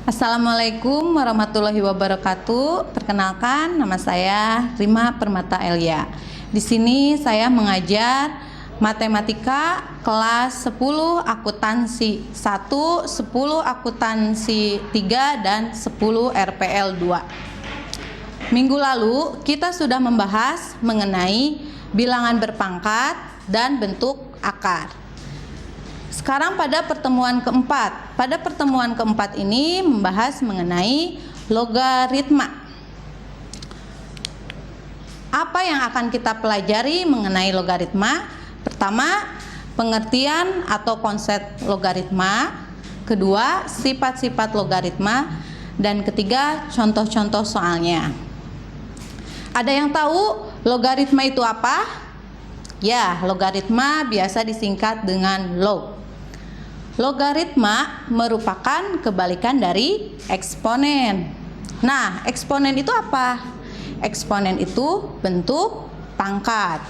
Assalamualaikum warahmatullahi wabarakatuh. Perkenalkan, nama saya Rima Permata Elia. Di sini saya mengajar matematika kelas 10 akuntansi 1, 10 akuntansi 3 dan 10 RPL 2. Minggu lalu kita sudah membahas mengenai bilangan berpangkat dan bentuk akar. Sekarang pada pertemuan keempat. Pada pertemuan keempat ini membahas mengenai logaritma. Apa yang akan kita pelajari mengenai logaritma? Pertama, pengertian atau konsep logaritma. Kedua, sifat-sifat logaritma. Dan ketiga, contoh-contoh soalnya. Ada yang tahu logaritma itu apa? Ya, logaritma biasa disingkat dengan log. Logaritma merupakan kebalikan dari eksponen. Nah, eksponen itu apa? Eksponen itu bentuk pangkat.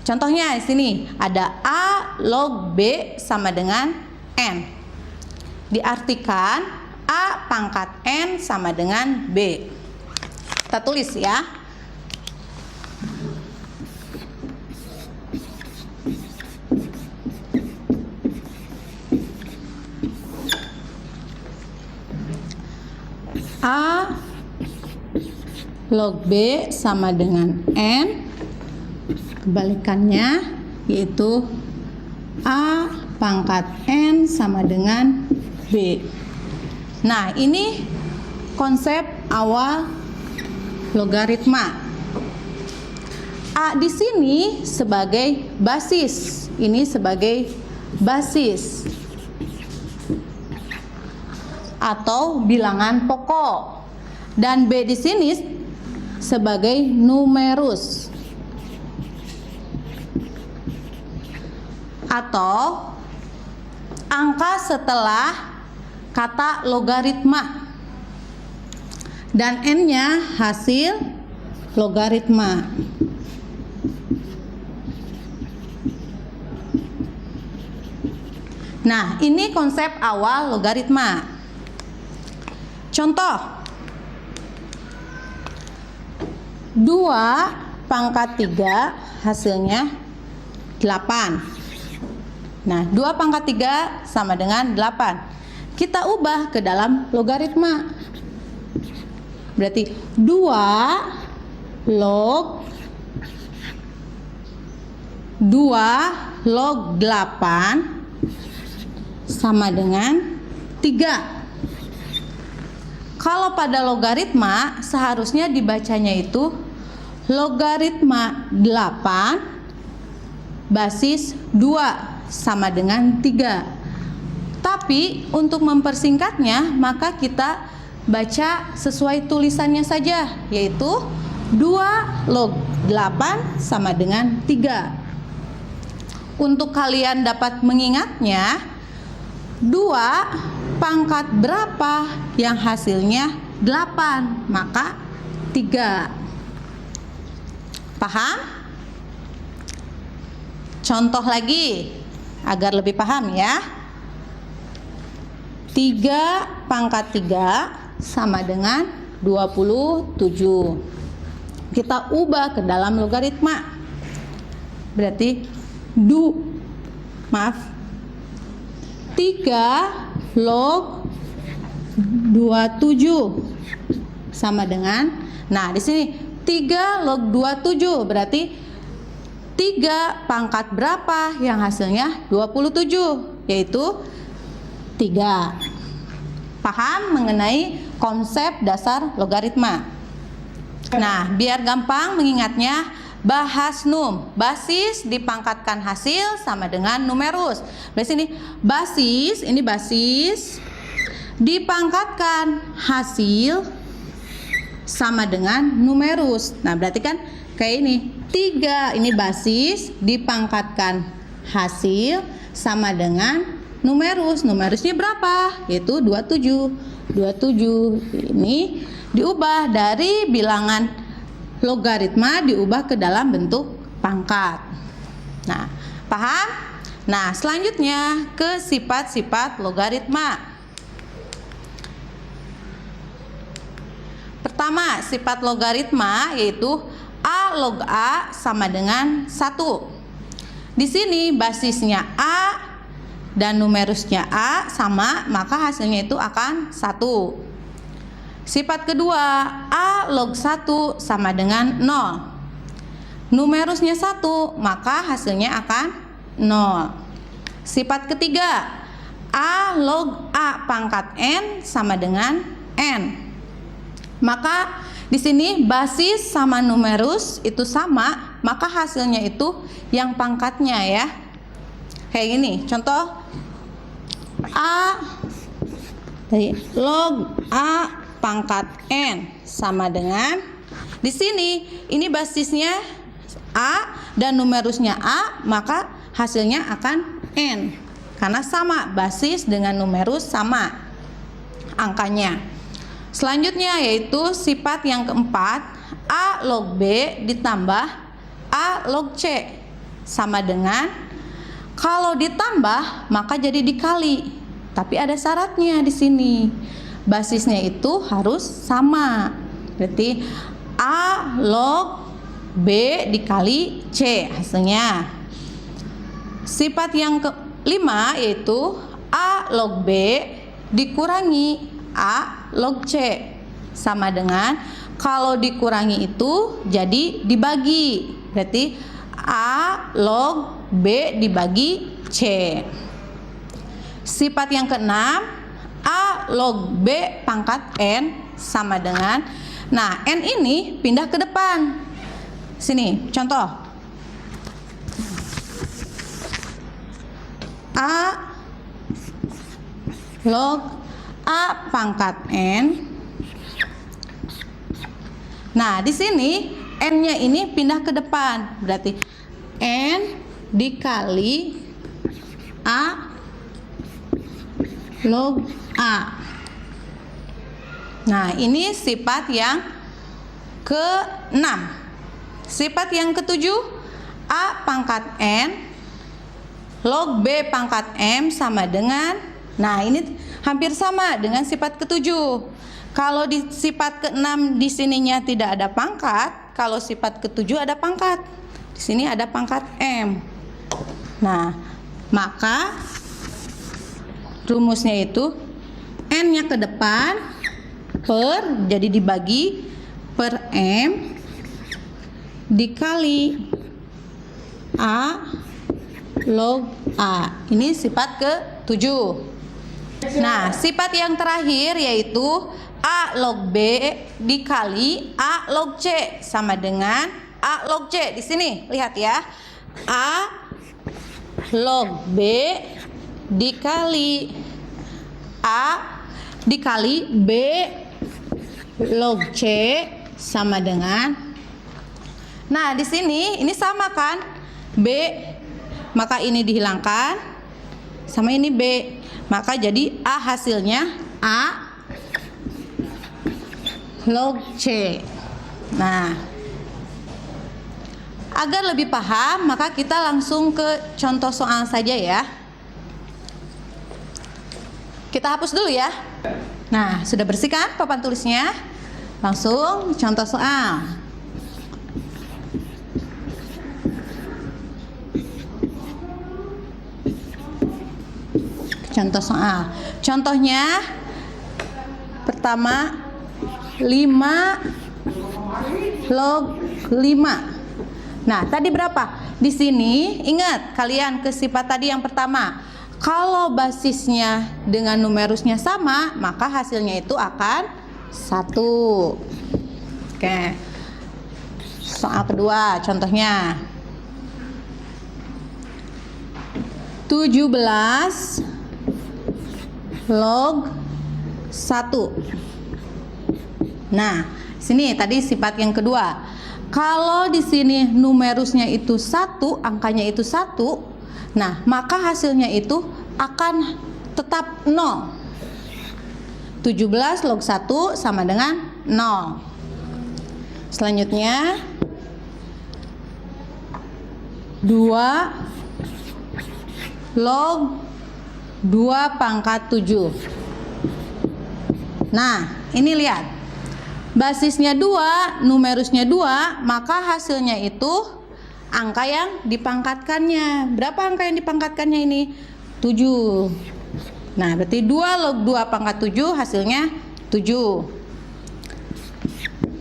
Contohnya di sini ada A log B sama dengan N. Diartikan A pangkat N sama dengan B. Kita tulis ya. A log B sama dengan N, kebalikannya yaitu A pangkat N sama dengan B. Nah, ini konsep awal logaritma. A di sini sebagai basis, ini sebagai basis atau bilangan pokok, dan B di sini sebagai numerus atau angka setelah kata logaritma, dan N-nya hasil logaritma. Nah, ini konsep awal logaritma. Contoh, 2 pangkat 3 hasilnya 8. Nah, 2 pangkat 3 sama dengan 8. Kita ubah ke dalam logaritma. Berarti 2 log 8 sama dengan 3. Kalau pada logaritma seharusnya dibacanya itu logaritma 8 basis 2 sama dengan 3. Tapi untuk mempersingkatnya maka kita baca sesuai tulisannya saja, yaitu 2 log 8 sama dengan 3. Untuk kalian dapat mengingatnya, 2 pangkat berapa yang hasilnya 8, maka 3. Paham? Contoh lagi agar lebih paham ya. 3 pangkat 3 sama dengan 27. Kita ubah ke dalam logaritma. Berarti 3 log 27 sama dengan, nah di sini 3 log 27 berarti 3 pangkat berapa yang hasilnya 27, yaitu 3. Paham mengenai konsep dasar logaritma? Nah, biar gampang mengingatnya, bahas num, basis dipangkatkan hasil sama dengan numerus. Di sini basis, ini basis dipangkatkan hasil sama dengan numerus. Nah, berarti kan kayak ini 3, ini basis dipangkatkan hasil sama dengan numerus. Numerusnya berapa? Yaitu 27. 27 ini diubah dari bilangan logaritma diubah ke dalam bentuk pangkat. Nah, paham? Nah, selanjutnya ke sifat-sifat logaritma. Pertama, sifat logaritma yaitu A log A sama dengan 1. Di sini basisnya A dan numerusnya A sama, maka hasilnya itu akan 1. Sifat kedua, A log 1 sama dengan 0. Numerusnya 1, maka hasilnya akan 0. Sifat ketiga, A log A pangkat N sama dengan N. Maka di sini basis sama numerus itu sama, maka hasilnya itu yang pangkatnya ya. Kayak gini, contoh A log A pangkat N sama dengan, di sini ini basisnya A dan numerusnya A, maka hasilnya akan N. Karena sama, basis dengan numerus sama angkanya. Selanjutnya yaitu sifat yang keempat, A log B ditambah A log C sama dengan, kalau ditambah maka jadi dikali. Tapi ada syaratnya di sini. Basisnya itu harus sama. Berarti A log B dikali C hasilnya. Sifat yang kelima yaitu A log B dikurangi A log C sama dengan, kalau dikurangi itu jadi dibagi. Berarti A log B dibagi C. Sifat yang keenam, A log B pangkat N sama dengan, nah N ini pindah ke depan. Sini contoh, A log A pangkat N. Nah, di sini N-nya ini pindah ke depan. Berarti N dikali A log A. Nah, ini sifat yang ke-6. Sifat yang ke-7, A pangkat N log B pangkat M sama dengan, nah ini hampir sama dengan sifat ke-7. Kalau di sifat ke-6 di sininya tidak ada pangkat, kalau sifat ke-7 ada pangkat. Di sini ada pangkat M. Nah, maka rumusnya itu N-nya ke depan per, jadi dibagi per M dikali A log A. Ini sifat ke-7. Nah, sifat yang terakhir yaitu A log B dikali A log C sama dengan A log C. Di sini lihat ya, A log B dikali A dikali B log C sama dengan, nah di sini ini sama kan, B, maka ini dihilangkan sama ini B, maka jadi A hasilnya A log C. Nah, agar lebih paham maka kita langsung ke contoh soal saja ya. Kita hapus dulu ya. Nah, sudah bersih kan papan tulisnya? Langsung contoh soal. Contoh soal. Contohnya pertama 5 log 5. Nah, tadi berapa? Di sini ingat kalian ke sifat tadi yang pertama. Kalau basisnya dengan numerusnya sama, maka hasilnya itu akan 1. Oke. Soal kedua, contohnya 17 log 1. Nah, sini tadi sifat yang kedua. Kalau di sini numerusnya itu 1, angkanya itu 1, nah, maka hasilnya itu akan tetap 0. 17 log 1 sama dengan 0. Selanjutnya 2 log 2 pangkat 7. Nah, ini lihat. basisnya 2, numerusnya 2, maka hasilnya itu angka yang dipangkatkannya. Berapa angka yang dipangkatkannya ini? 7. Nah, berarti 2 log 2 pangkat 7 hasilnya 7.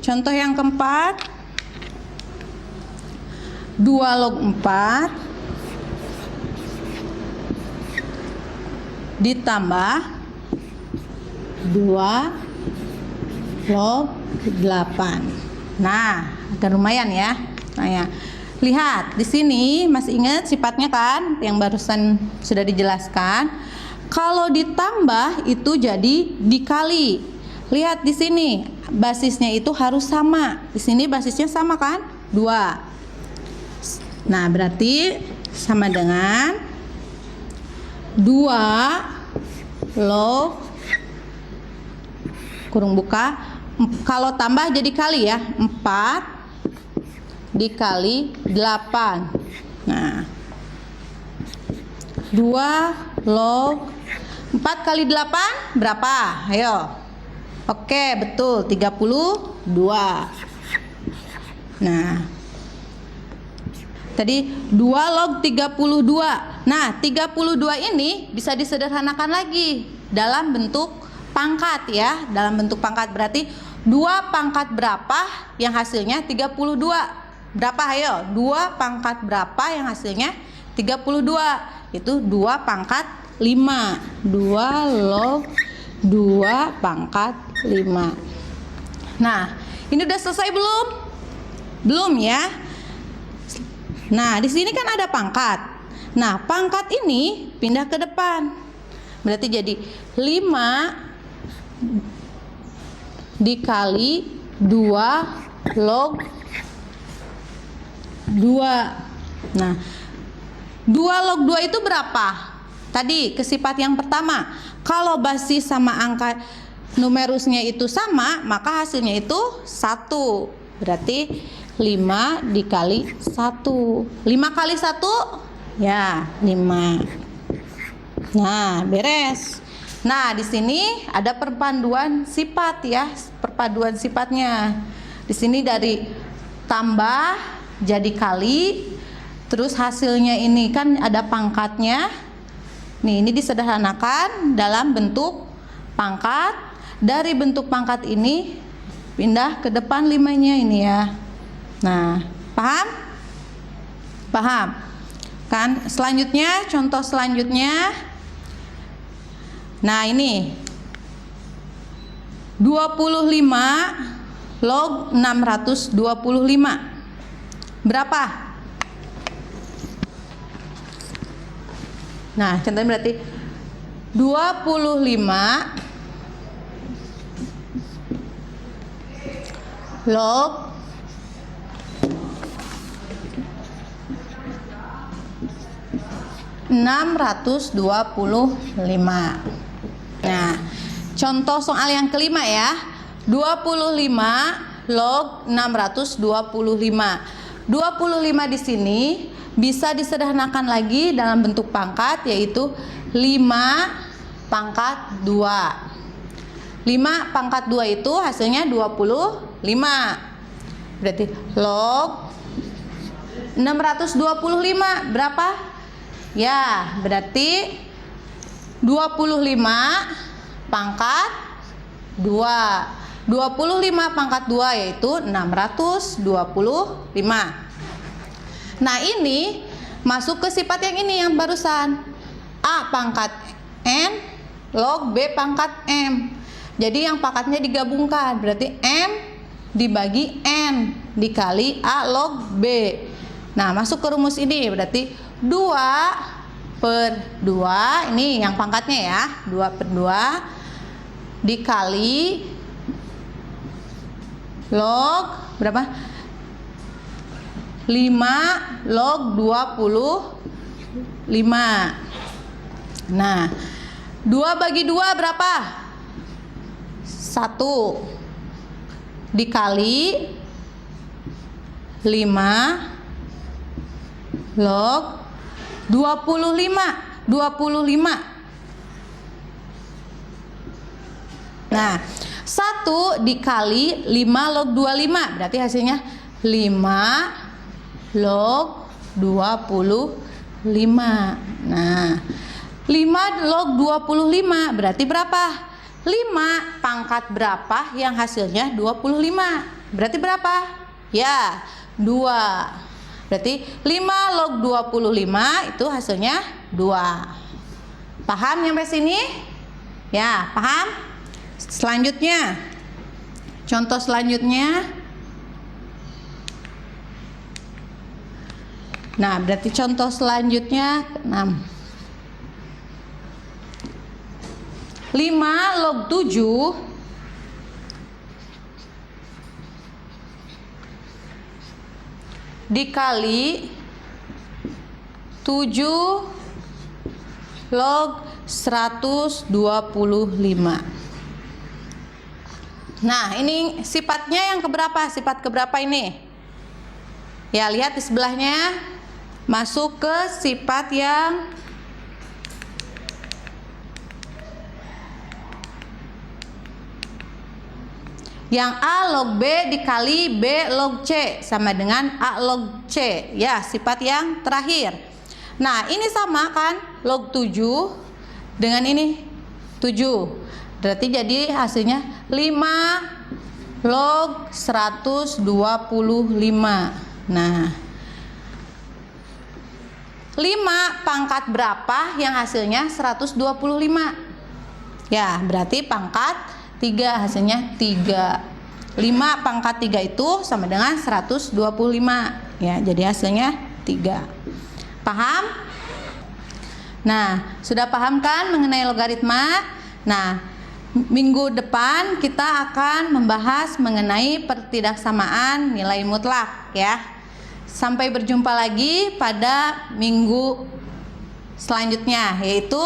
Contoh yang keempat, 2 log 4 ditambah 2 log 8. Nah, agak lumayan ya. Nah, ya. Lihat di sini, masih ingat sifatnya kan yang barusan sudah dijelaskan. Kalau ditambah itu jadi dikali. Lihat di sini, basisnya itu harus sama. Di sini basisnya sama kan? 2. Nah, berarti sama dengan 2 log kurung buka, kalau tambah jadi kali ya, 4 dikali 8. Nah, 2 log 4 kali 8 berapa? Ayo. Oke, betul, 32. Nah, tadi 2 log 32. Nah, 32 ini bisa disederhanakan lagi dalam bentuk pangkat ya. Dalam bentuk pangkat berarti 2 pangkat berapa yang hasilnya 32? Berapa? Ayo, 2 pangkat berapa yang hasilnya 32? Itu 2 pangkat 5. 2 log 2 pangkat 5. Nah, ini udah selesai belum? Belum ya. Nah, di sini kan ada pangkat. Nah, pangkat ini pindah ke depan. Berarti jadi 5 dikali 2 log 2. Nah, 2 log 2 itu berapa? Tadi ke sifat yang pertama. Kalau basis sama angka numerusnya itu sama, maka hasilnya itu 1. Berarti 5 dikali 1. 5 kali 1? Ya, 5. Nah, beres. Nah, di sini ada perpaduan sifat ya, perpaduan sifatnya. Di sini dari tambah jadi kali, terus hasilnya ini kan ada pangkatnya. Nih, ini disederhanakan dalam bentuk pangkat. Dari bentuk pangkat ini pindah ke depan 5-nya ini ya. Nah, paham? Paham? Kan selanjutnya, contoh selanjutnya. Nah, ini 25 log 625. Berapa? Nah, contohnya berarti 25 log 625. Nah, contoh soal yang kelima ya. 25 log 625. 25 di sini bisa disederhanakan lagi dalam bentuk pangkat, yaitu 5 pangkat 2. 5 pangkat 2 itu hasilnya 25. Berarti log 625 berapa? Ya, berarti 25 pangkat 2. 25 pangkat 2 yaitu 625. Nah, ini masuk ke sifat yang ini yang barusan. A pangkat N log B pangkat M. Jadi yang pangkatnya digabungkan, berarti M dibagi N dikali A log B. Nah, masuk ke rumus ini berarti 2/2, ini yang pangkatnya ya, 2/2 dikali log berapa? 5 log 25. Nah, 2 bagi 2 berapa? 1 dikali 5 log 25. Nah, 1 dikali 5 log 25, berarti hasilnya 5 log 25. Nah, 5 log 25 berarti berapa? 5 pangkat berapa yang hasilnya 25? Berarti berapa? Ya, 2. Berarti 5 log 25 itu hasilnya 2. Paham sampai sini? Ya, paham? Selanjutnya, contoh selanjutnya. Nah, berarti contoh selanjutnya 6. 5 log 7 dikali 7 log 125. Nah, ini sifatnya yang keberapa? Sifat keberapa ini? Ya, lihat di sebelahnya. Masuk ke sifat yang A log B dikali B log C sama dengan A log C. Ya, sifat yang terakhir. Nah, ini sama kan? Log 7 dengan ini 7. Berarti jadi hasilnya 5 log 125. Nah, 5 pangkat berapa yang hasilnya 125? Ya, berarti pangkat 3, hasilnya 3. 5 pangkat 3 itu sama dengan 125. Ya, jadi hasilnya 3. Paham? Nah, sudah paham kan mengenai logaritma? Nah, minggu depan kita akan membahas mengenai pertidaksamaan nilai mutlak ya. Sampai berjumpa lagi pada minggu selanjutnya, yaitu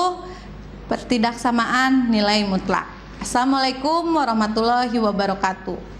pertidaksamaan nilai mutlak. Assalamualaikum warahmatullahi wabarakatuh.